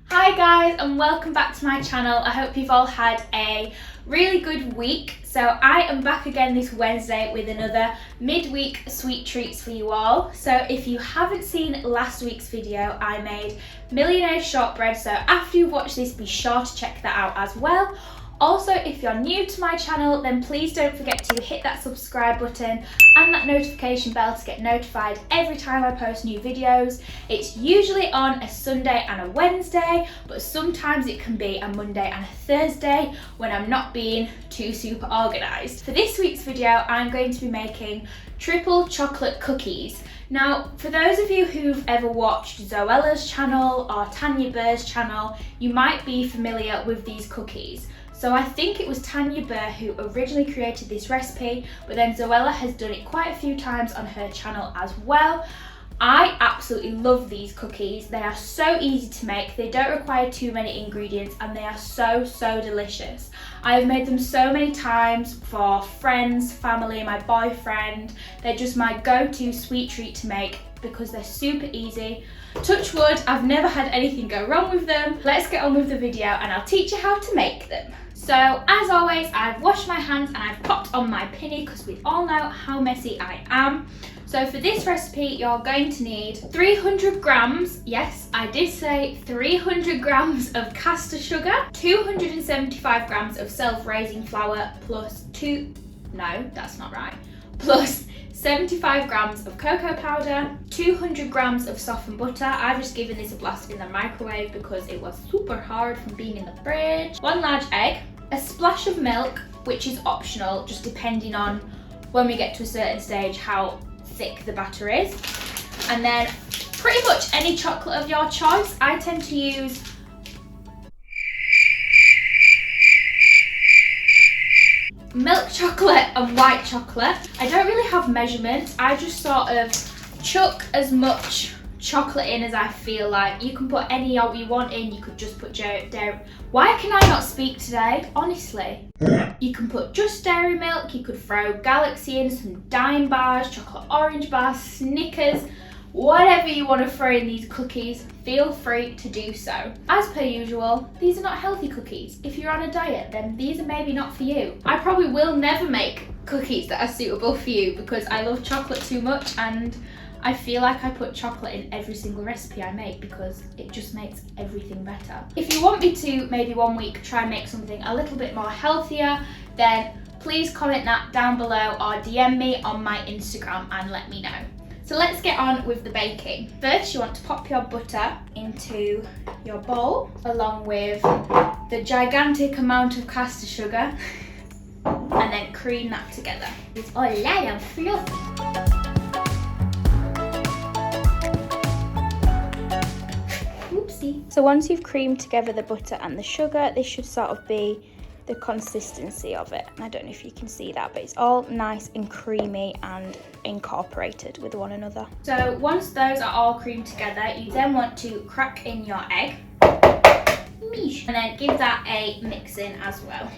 Hi guys and welcome back to my channel. I hope you've all had a really good week. So I am back again this Wednesday with another midweek sweet treats for you all. So if you haven't seen last week's video, I made millionaire shortbread. So after you've watched this, be sure to check that out as well. Also, if you're new to my channel, then please don't forget to hit that subscribe button and that notification bell to get notified every time I post new videos. It's usually on a Sunday and a Wednesday, but sometimes it can be a Monday and a Thursday when I'm not being too super organised. For this week's video, I'm going to be making triple chocolate cookies. Now, for those of you who've ever watched Zoella's channel or Tanya Burr's channel, you might be familiar with these cookies. So I think it was Tanya Burr who originally created this recipe, but then Zoella has done it quite a few times on her channel as well. I absolutely love these cookies. They are so easy to make, they don't require too many ingredients, and they are so delicious. I have made them so many times for friends, family, my boyfriend. They're just my go-to sweet treat to make because they're super easy. Touch wood, I've never had anything go wrong with them. Let's get on with the video and I'll teach you how to make them. So as always, I've washed my hands and I've popped on my pinny because we all know how messy I am. So for this recipe, you're going to need 300 grams, yes, I did say 300 grams of caster sugar, 275 grams of self-raising flour plus 75 grams of cocoa powder, 200 grams of softened butter. I've just given this a blast in the microwave because it was super hard from being in the fridge. 1 large egg, a splash of milk, which is optional, just depending on when we get to a certain stage how thick the batter is. And then pretty much any chocolate of your choice. I tend to use milk chocolate and white chocolate. I don't really have measurements. I just sort of chuck as much chocolate in as I feel like. You can put any of you want in. You could just put dairy. Why can I not speak today? Honestly. You can put just dairy milk. You could throw Galaxy in, some Dime bars, chocolate orange bars, Snickers, whatever you want to throw in these cookies, feel free to do so. As per usual, these are not healthy cookies. If you're on a diet, then these are maybe not for you. I probably will never make cookies that are suitable for you because I love chocolate too much and I feel like I put chocolate in every single recipe I make because it just makes everything better. If you want me to maybe one week try and make something a little bit more healthier, then please comment that down below or DM me on my Instagram and let me know. So let's get on with the baking. First, you want to pop your butter into your bowl along with the gigantic amount of caster sugar and then cream that together. It's all light and fluffy. Oopsie. So once you've creamed together the butter and the sugar, this should sort of be the consistency of it. I don't know if you can see that, but it's all nice and creamy and incorporated with one another. So once those are all creamed together, you then want to crack in your egg and then give that a mix in as well.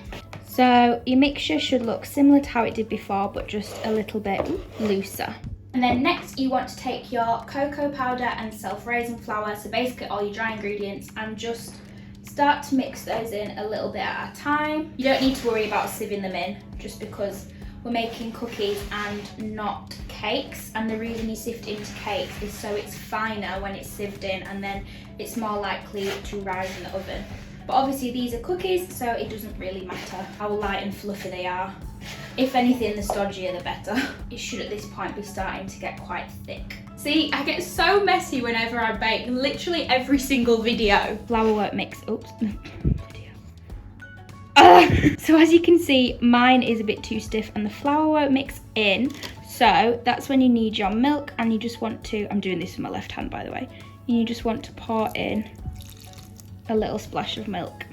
So your mixture should look similar to how it did before, but just a little bit looser. And then next you want to take your cocoa powder and self-raising flour, so basically all your dry ingredients, and just start to mix those in a little bit at a time. You don't need to worry about sieving them in, just because we're making cookies and not cakes, and the reason you sift into cakes is so it's finer when it's sieved in and then it's more likely to rise in the oven. But obviously these are cookies, so it doesn't really matter how light and fluffy they are. If anything, the stodgier the better. It should at this point be starting to get quite thick. See, I get so messy whenever I bake, literally every single video. Flour won't mix, oops, video. So as you can see, mine is a bit too stiff and the flour won't mix in. So that's when you need your milk and you just want to, I'm doing this with my left hand by the way, and you just want to pour in a little splash of milk.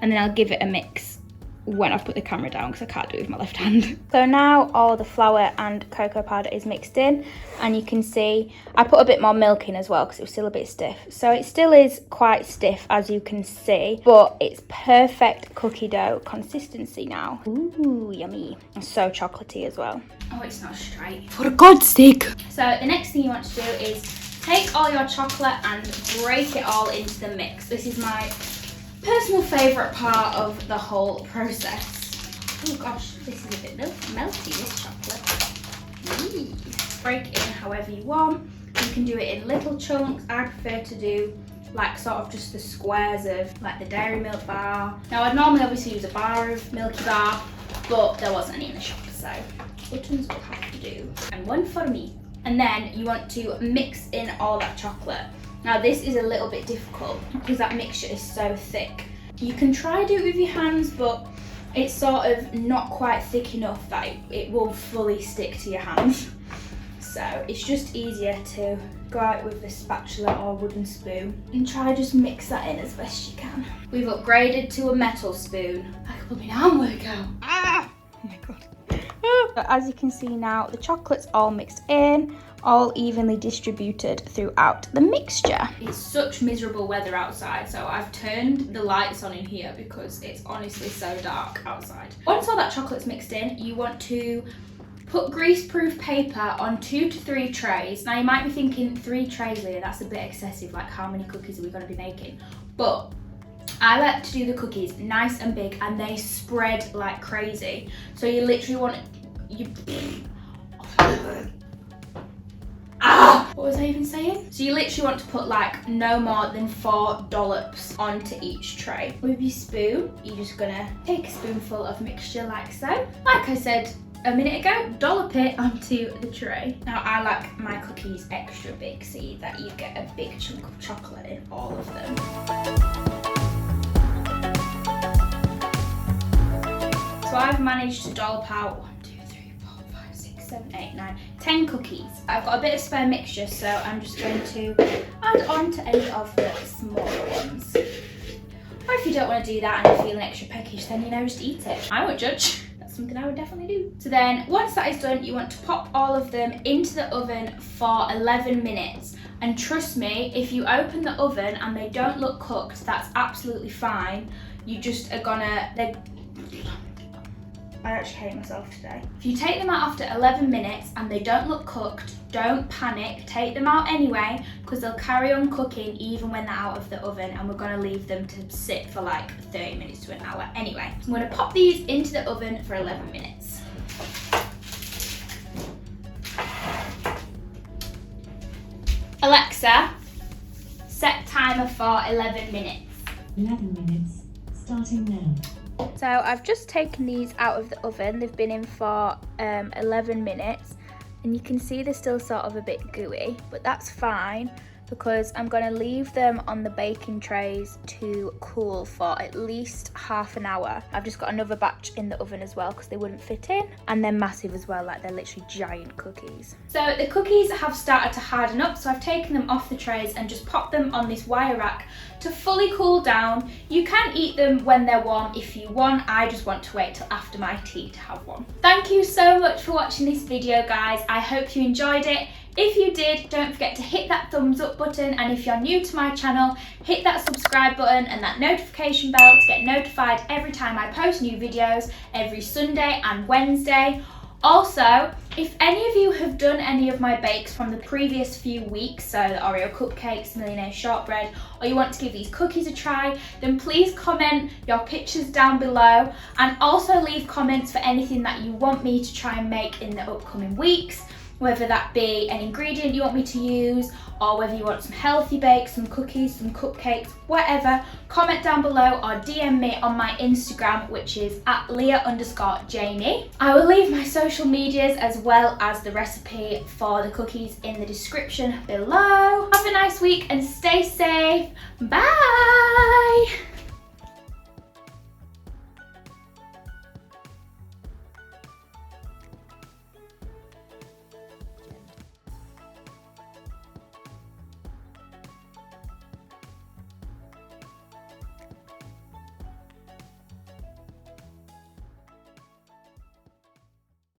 And then I'll give it a mix when I've put the camera down because I can't do it with my left hand. So now all the flour and cocoa powder is mixed in, and you can see I put a bit more milk in as well because it was still a bit stiff. So it still is quite stiff as you can see, but it's perfect cookie dough consistency now. Ooh, yummy. And so chocolatey as well. Oh, it's not straight. For God's sake. So the next thing you want to do is take all your chocolate and break it all into the mix. This is my personal favourite part of the whole process. Oh gosh, this is a bit melty, this chocolate. Break it in however you want. You can do it in little chunks. I prefer to do like sort of just the squares of like the Dairy Milk bar. Now I'd normally obviously use a bar of Milky Bar, but there wasn't any in the shop, so buttons will have to do. And one for me. And then you want to mix in all that chocolate. Now this is a little bit difficult because that mixture is so thick. You can try do it with your hands, but it's sort of not quite thick enough that it will fully stick to your hands. So it's just easier to go out with the spatula or wooden spoon and try just mix that in as best you can. We've upgraded to a metal spoon. I can put my arm where it go. Ah! Oh my god. But as you can see now, the chocolate's all mixed in, all evenly distributed throughout the mixture. It's such miserable weather outside, so I've turned the lights on in here because it's honestly so dark outside. Once all that chocolate's mixed in, you want to put grease-proof paper on 2 to 3 trays. Now you might be thinking 3 trays, Leah, that's a bit excessive, like how many cookies are we going to be making? But I like to do the cookies nice and big and they spread like crazy. So you literally want what was I even saying? So you literally want to put like no more than 4 dollops onto each tray. With your spoon, you're just gonna take a spoonful of mixture like so. Like I said a minute ago, dollop it onto the tray. Now I like my cookies extra big, see that you get a big chunk of chocolate in all of them. So I've managed to dollop out 1, 2, 3, 4, 5, 6, 7, 8, 9, 10 cookies. I've got a bit of spare mixture, so I'm just going to add on to any of the smaller ones. Or if you don't want to do that and you're feeling extra peckish, then just eat it. I won't judge. Something I would definitely do. So then once that is done, you want to pop all of them into the oven for 11 minutes. And trust me, if you open the oven and they don't look cooked, that's absolutely fine. You just are gonna, I actually hate myself today. If you take them out after 11 minutes and they don't look cooked, don't panic, take them out anyway, because they'll carry on cooking even when they're out of the oven, and we're gonna leave them to sit for like 30 minutes to an hour anyway. I'm gonna pop these into the oven for 11 minutes. Alexa, set timer for 11 minutes. 11 minutes, starting now. So I've just taken these out of the oven. They've been in for 11 minutes and you can see they're still sort of a bit gooey, but that's fine because I'm going to leave them on the baking trays to cool for at least half an hour. I've just got another batch in the oven as well because they wouldn't fit in, and they're massive as well, like they're literally giant cookies. So the cookies have started to harden up, so I've taken them off the trays and just popped them on this wire rack to fully cool down. You can eat them when they're warm if you want. I just want to wait till after my tea to have one. Thank you so much for watching this video, guys. I hope you enjoyed it. If you did, don't forget to hit that thumbs up button, and if you're new to my channel, hit that subscribe button and that notification bell to get notified every time I post new videos every Sunday and Wednesday. Also, if any of you have done any of my bakes from the previous few weeks, so the Oreo cupcakes, Millionaire shortbread, or you want to give these cookies a try, then please comment your pictures down below, and also leave comments for anything that you want me to try and make in the upcoming weeks. Whether that be an ingredient you want me to use, or whether you want some healthy bakes, some cookies, some cupcakes, whatever, comment down below or DM me on my Instagram, which is @Leah_Janey. I will leave my social medias as well as the recipe for the cookies in the description below. Have a nice week and stay safe. Bye!